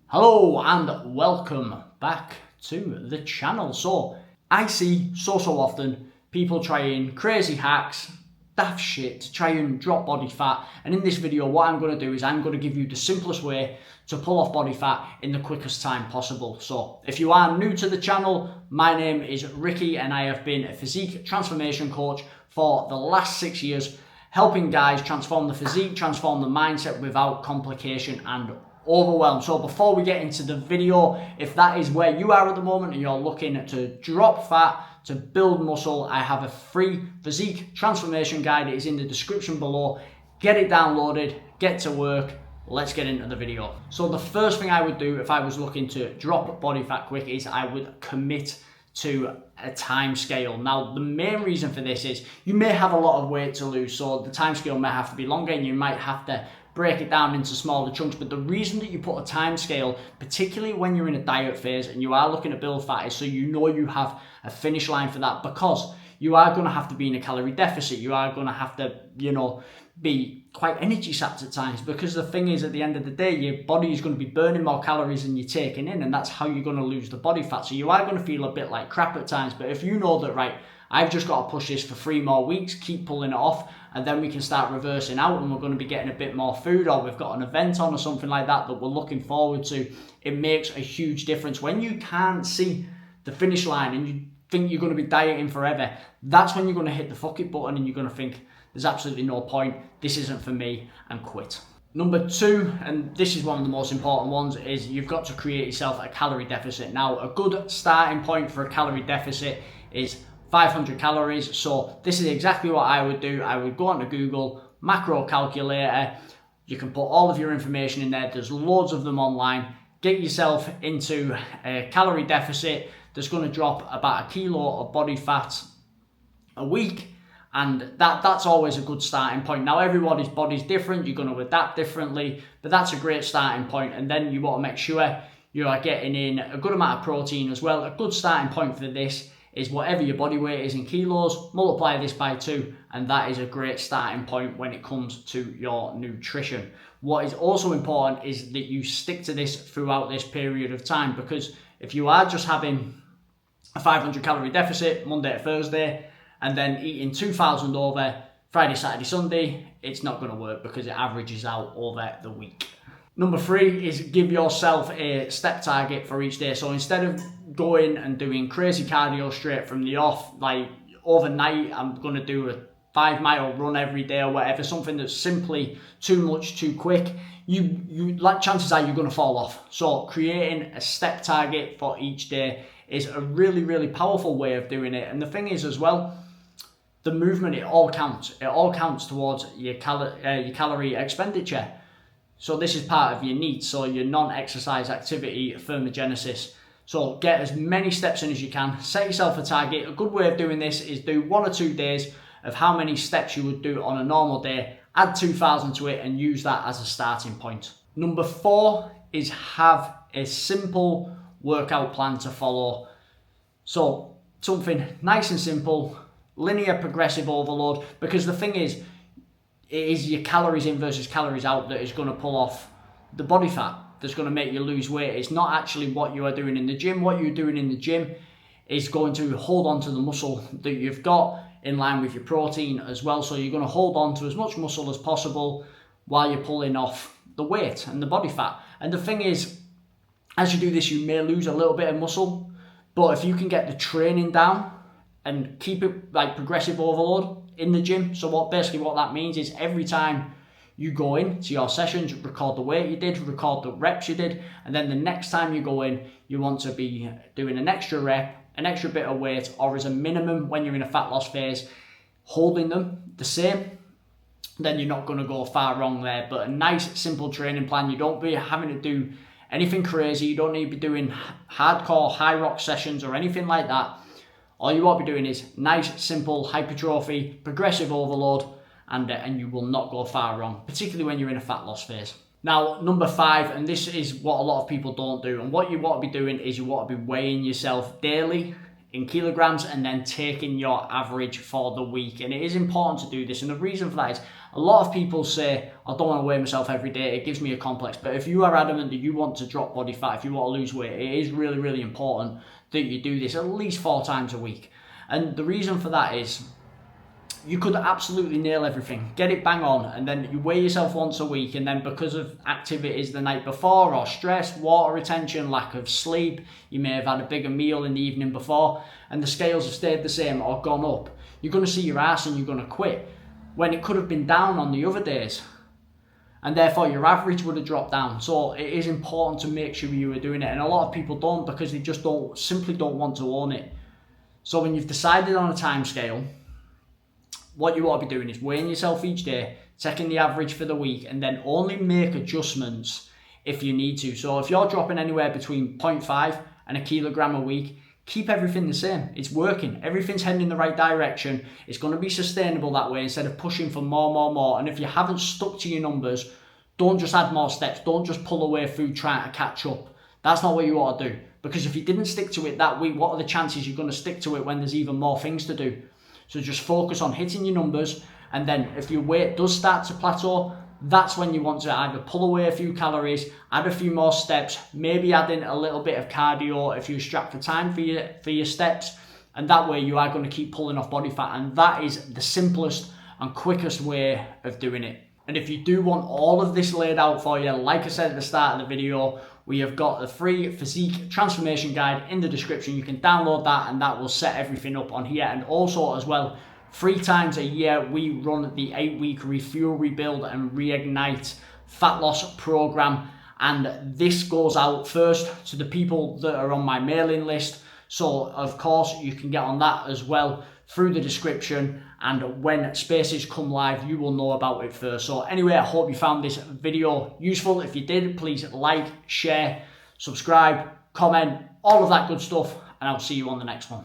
Hello and welcome back to the channel. So I see so often people trying crazy hacks, daft shit to try and drop body fat, and in this video what I'm going to do is I'm going to give you the simplest way to pull off body fat in the quickest time possible. So if you are new to the channel, my name is Ricky and I have been a physique transformation coach for the last 6 years, helping guys transform the physique, transform the mindset without complication and overwhelm. So before we get into the video, if that is where you are at the moment and you're looking to drop fat, to build muscle, I have a free physique transformation guide. It is in the description below. Get it downloaded, get to work. Let's get into the video. So the first thing I would do if I was looking to drop body fat quick is I would commit to a time scale. Now the main reason for this is you may have a lot of weight to lose, so the time scale may have to be longer and you might have to break it down into smaller chunks. But the reason that you put a time scale, particularly when you're in a diet phase and you are looking to build fat, is so you know you have a finish line for that, because you are going to have to be in a calorie deficit. You are going to have to, be quite energy sapped at times, because the thing is, at the end of the day, your body is going to be burning more calories than you're taking in, and that's how you're going to lose the body fat. So you are going to feel a bit like crap at times. But if you know that, right, I've just got to push this for 3 more weeks, keep pulling it off, and then we can start reversing out and we're going to be getting a bit more food, or we've got an event on or something like that we're looking forward to, it makes a huge difference. When you can't see the finish line and you think you're going to be dieting forever, that's when you're going to hit the fuck it button and you're going to think, there's absolutely no point, this isn't for me, and quit. Number 2, and this is one of the most important ones, is you've got to create yourself a calorie deficit. Now, a good starting point for a calorie deficit is 500 calories. So this is exactly what I would do. I would go onto Google, macro calculator. You can put all of your information in there. There's loads of them online. Get yourself into a calorie deficit that's going to drop about 1 kilo of body fat a week. And that's always a good starting point. Now, everybody's body's different. You're going to adapt differently, but that's a great starting point. And then you want to make sure you are getting in a good amount of protein as well. A good starting point for this is whatever your body weight is in kilos, multiply this by 2, and that is a great starting point when it comes to your nutrition. What is also important is that you stick to this throughout this period of time, because if you are just having a 500 calorie deficit Monday to Thursday and then eating 2,000 over Friday, Saturday, Sunday, it's not going to work because it averages out over the week. Number 3 is give yourself a step target for each day. So instead of going and doing crazy cardio straight from the off, like overnight, I'm going to do a 5-mile run every day or whatever, something that's simply too much, too quick, chances are you're going to fall off. So creating a step target for each day is a really powerful way of doing it. And the thing is as well, the movement, it all counts. It all counts towards your calorie expenditure. So this is part of your needs, so your non-exercise activity thermogenesis. So get as many steps in as you can. Set yourself a target. A good way of doing this is do 1 or 2 days of how many steps you would do on a normal day. Add 2,000 to it and use that as a starting point. Number 4 is have a simple workout plan to follow. So something nice and simple, linear progressive overload, because the thing is, it is your calories in versus calories out that is going to pull off the body fat, that's going to make you lose weight. It's not actually what you are doing in the gym. What you're doing in the gym is going to hold on to the muscle that you've got in line with your protein as well. So you're going to hold on to as much muscle as possible while you're pulling off the weight and the body fat. And the thing is, as you do this, you may lose a little bit of muscle, but if you can get the training down and keep it like progressive overload in the gym. So what that means is every time you go in to your sessions, record the weight you did, record the reps you did, and then the next time you go in, you want to be doing an extra rep, an extra bit of weight, or as a minimum when you're in a fat loss phase, holding them the same. Then you're not going to go far wrong there. But a nice simple training plan. You don't be having to do anything crazy. You don't need to be doing hardcore high rock sessions or anything like that. All you want to be doing is nice, simple hypertrophy, progressive overload, and you will not go far wrong, particularly when you're in a fat loss phase. Now, number 5, and this is what a lot of people don't do, and what you want to be doing is you want to be weighing yourself daily in kilograms and then taking your average for the week. And it is important to do this, and the reason for that is A lot of people say, I don't want to weigh myself every day, it gives me a complex. But if you are adamant that you want to drop body fat, if you want to lose weight, it is really, really important that you do this at least 4 times a week. And the reason for that is, you could absolutely nail everything, get it bang on, and then you weigh yourself once a week, and then because of activities the night before, or stress, water retention, lack of sleep, you may have had a bigger meal in the evening before, and the scales have stayed the same or gone up, you're going to see your ass and you're going to quit, when it could have been down on the other days. And therefore your average would have dropped down. So it is important to make sure you are doing it, and a lot of people don't, because they just simply don't want to own it. So when you've decided on a time scale, what you ought to be doing is weighing yourself each day, checking the average for the week, and then only make adjustments if you need to. So if you're dropping anywhere between 0.5 and a kilogram a week, keep everything the same. It's working. Everything's heading in the right direction. It's going to be sustainable that way instead of pushing for more. And if you haven't stuck to your numbers, don't just add more steps. Don't just pull away food trying to catch up. That's not what you ought to do. Because if you didn't stick to it that week, what are the chances you're going to stick to it when there's even more things to do? So just focus on hitting your numbers, and then if your weight does start to plateau, that's when you want to either pull away a few calories, add a few more steps, maybe add in a little bit of cardio if you're strapped for time for your steps, and that way you are going to keep pulling off body fat, and that is the simplest and quickest way of doing it. And if you do want all of this laid out for you, like I said at the start of the video, we have got the free physique transformation guide in the description. You can download that, and that will set everything up on here. And also as well, 3 times a year, we run the 8-week Refuel, Rebuild and Reignite fat loss program. And this goes out first to the people that are on my mailing list. So of course you can get on that as well through the description, and when spaces come live you will know about it first. So anyway, I hope you found this video useful. If you did, please like, share, subscribe, comment, all of that good stuff, and I'll see you on the next one.